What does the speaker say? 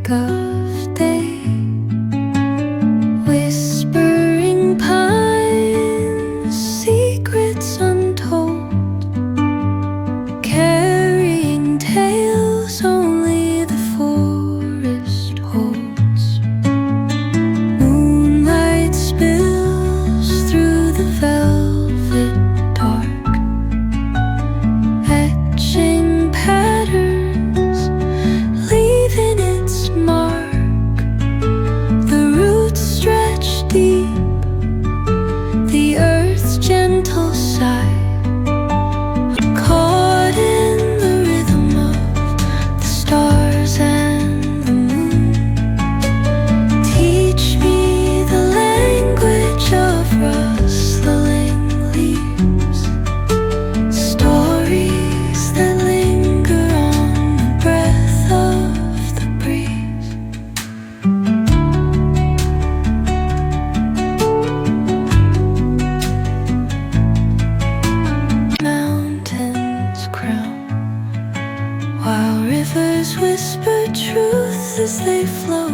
break of day. Whispering pines, secrets untold, carrying tales only the forest holds. Moonlight spills through the velvet dark, etching patterns, leaving its mark. The roots stretch deep, the earth's gentle sigh, caught in the rhythm of the stars and the moon. Teach me the language of rustling leaves, stories that linger on the breath of the breeze. Mountains crown, while rivers whisper truth as they flow